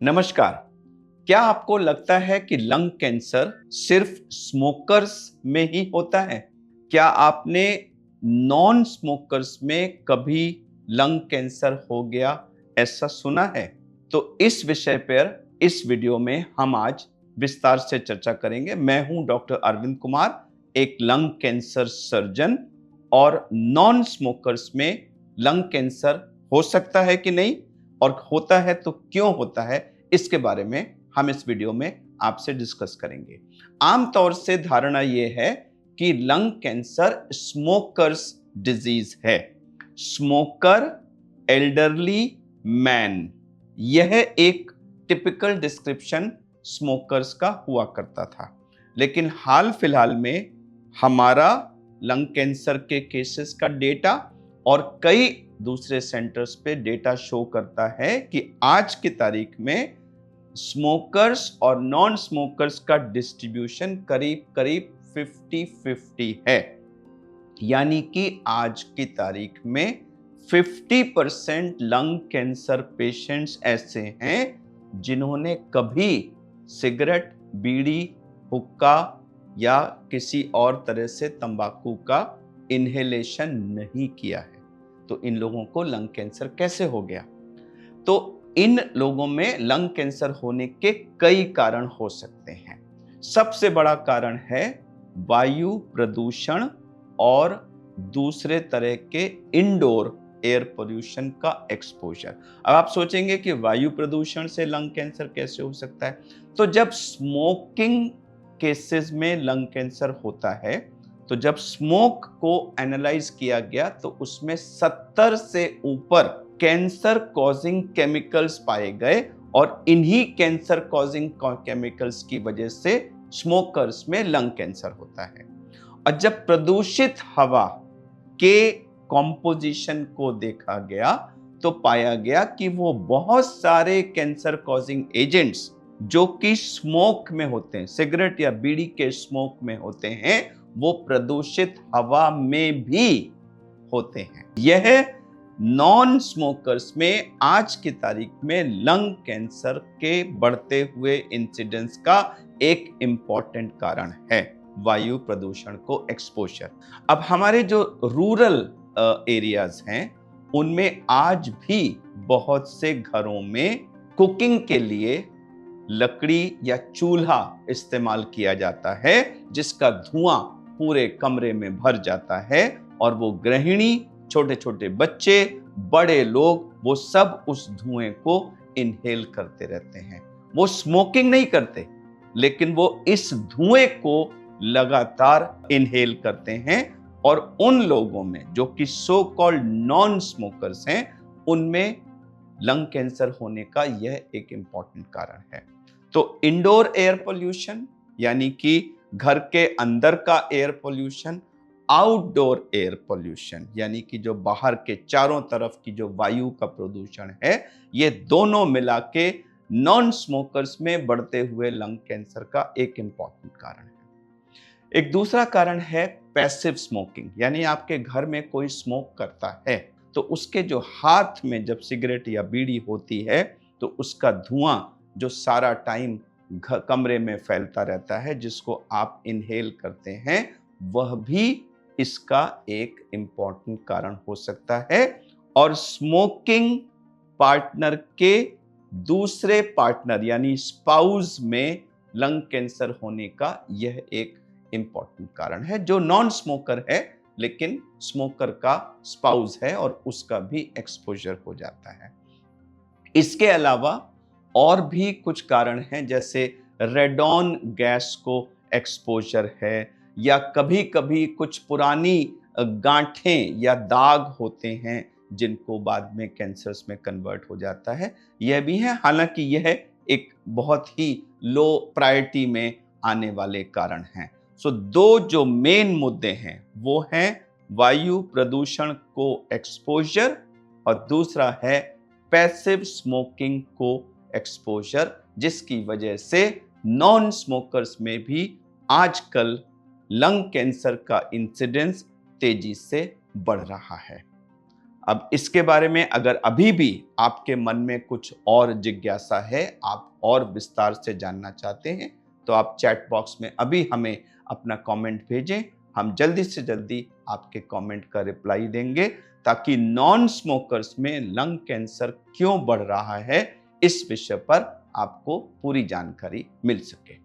नमस्कार। क्या आपको लगता है कि लंग कैंसर सिर्फ स्मोकर्स में ही होता है? क्या आपने नॉन स्मोकर्स में कभी लंग कैंसर हो गया ऐसा सुना है? तो इस विषय पर इस वीडियो में हम आज विस्तार से चर्चा करेंगे। मैं हूं डॉक्टर अरविंद कुमार, एक लंग कैंसर सर्जन। और नॉन स्मोकर्स में लंग कैंसर हो सकता है कि नहीं, और होता है तो क्यों होता है, इसके बारे में हम इस वीडियो में आपसे डिस्कस करेंगे। आमतौर से धारणा यह है कि लंग कैंसर स्मोकर्स डिजीज है। स्मोकर, एल्डरली मैन, यह एक टिपिकल डिस्क्रिप्शन स्मोकर्स का हुआ करता था। लेकिन हाल फिलहाल में हमारा लंग कैंसर के केसेस का डेटा और कई दूसरे सेंटर्स पे डेटा शो करता है कि आज की तारीख में स्मोकर्स और नॉन स्मोकर्स का डिस्ट्रीब्यूशन करीब करीब 50-50 है। यानी कि आज की तारीख में 50% लंग कैंसर पेशेंट्स ऐसे हैं जिन्होंने कभी सिगरेट, बीड़ी, हुक्का या किसी और तरह से तंबाकू का इनहेलेशन नहीं किया है। तो इन लोगों को लंग कैंसर कैसे हो गया? तो इन लोगों में लंग कैंसर होने के कई कारण हो सकते हैं। सबसे बड़ा कारण है वायु प्रदूषण और दूसरे तरह के इंडोर एयर पोल्यूशन का एक्सपोजर। अब आप सोचेंगे कि वायु प्रदूषण से लंग कैंसर कैसे हो सकता है? तो जब स्मोकिंग केसेस में लंग कैंसर होता है, तो जब स्मोक को एनालाइज किया गया तो उसमें 70 से ऊपर कैंसर कॉजिंग केमिकल्स पाए गए, और इन्हीं कैंसर कॉजिंग केमिकल्स की वजह से स्मोकर्स में लंग कैंसर होता है। और जब प्रदूषित हवा के कॉम्पोजिशन को देखा गया तो पाया गया कि वो बहुत सारे कैंसर कॉजिंग एजेंट्स जो कि स्मोक में होते हैं, सिगरेट या बीड़ी के स्मोक में होते हैं, वो प्रदूषित हवा में भी होते हैं। यह नॉन स्मोकर्स में आज की तारीख में लंग कैंसर के बढ़ते हुए इंसिडेंस का एक इंपॉर्टेंट कारण है, वायु प्रदूषण को एक्सपोजर। अब हमारे जो रूरल एरियाज हैं उनमें आज भी बहुत से घरों में कुकिंग के लिए लकड़ी या चूल्हा इस्तेमाल किया जाता है, जिसका धुआं पूरे कमरे में भर जाता है, और वो गृहिणी, छोटे छोटे बच्चे, बड़े लोग, वो सब उस धुएं को इनहेल करते रहते हैं। वो स्मोकिंग नहीं करते, लेकिन वो इस धुएं को लगातार इनहेल करते हैं। और उन लोगों में जो कि सो कॉल्ड नॉन स्मोकर्स हैं, उनमें लंग कैंसर होने का यह एक इंपॉर्टेंट कारण है। तो इंडोर एयर पोल्यूशन यानी कि घर के अंदर का air pollution, outdoor air pollution यानी कि जो बाहर के चारों तरफ की जो वायु का प्रदूषण है, ये दोनों मिला के नॉन स्मोकर्स में बढ़ते हुए लंग कैंसर का एक इंपॉर्टेंट कारण है। एक दूसरा कारण है पैसिव स्मोकिंग, यानी आपके घर में कोई स्मोक करता है तो उसके जो हाथ में जब सिगरेट या बीड़ी होती है तो उसका धुआं जो सारा टाइम कमरे में फैलता रहता है, जिसको आप इनहेल करते हैं, वह भी इसका एक इंपॉर्टेंट कारण हो सकता है। और स्मोकिंग पार्टनर के दूसरे पार्टनर यानी स्पाउस में लंग कैंसर होने का यह एक इंपॉर्टेंट कारण है, जो नॉन स्मोकर है लेकिन स्मोकर का स्पाउस है और उसका भी एक्सपोजर हो जाता है। इसके अलावा और भी कुछ कारण हैं, जैसे रेडॉन गैस को एक्सपोजर है, या कभी कभी कुछ पुरानी गांठें या दाग होते हैं जिनको बाद में कैंसर्स में कन्वर्ट हो जाता है, यह भी है। हालांकि यह एक बहुत ही लो प्रायोरिटी में आने वाले कारण हैं। सो दो जो मेन मुद्दे हैं वो हैं वायु प्रदूषण को एक्सपोजर, और दूसरा है पैसिव स्मोकिंग को एक्सपोजर, जिसकी वजह से नॉन स्मोकर्स में भी आजकल लंग कैंसर का इंसिडेंस तेजी से बढ़ रहा है। अब इसके बारे में अगर अभी भी आपके मन में कुछ और जिज्ञासा है, आप और विस्तार से जानना चाहते हैं, तो आप चैट बॉक्स में अभी हमें अपना कमेंट भेजें। हम जल्दी से जल्दी आपके कमेंट का रिप्लाई देंगे, ताकि नॉन स्मोकर्स में लंग कैंसर क्यों बढ़ रहा है, इस विषय पर आपको पूरी जानकारी मिल सके।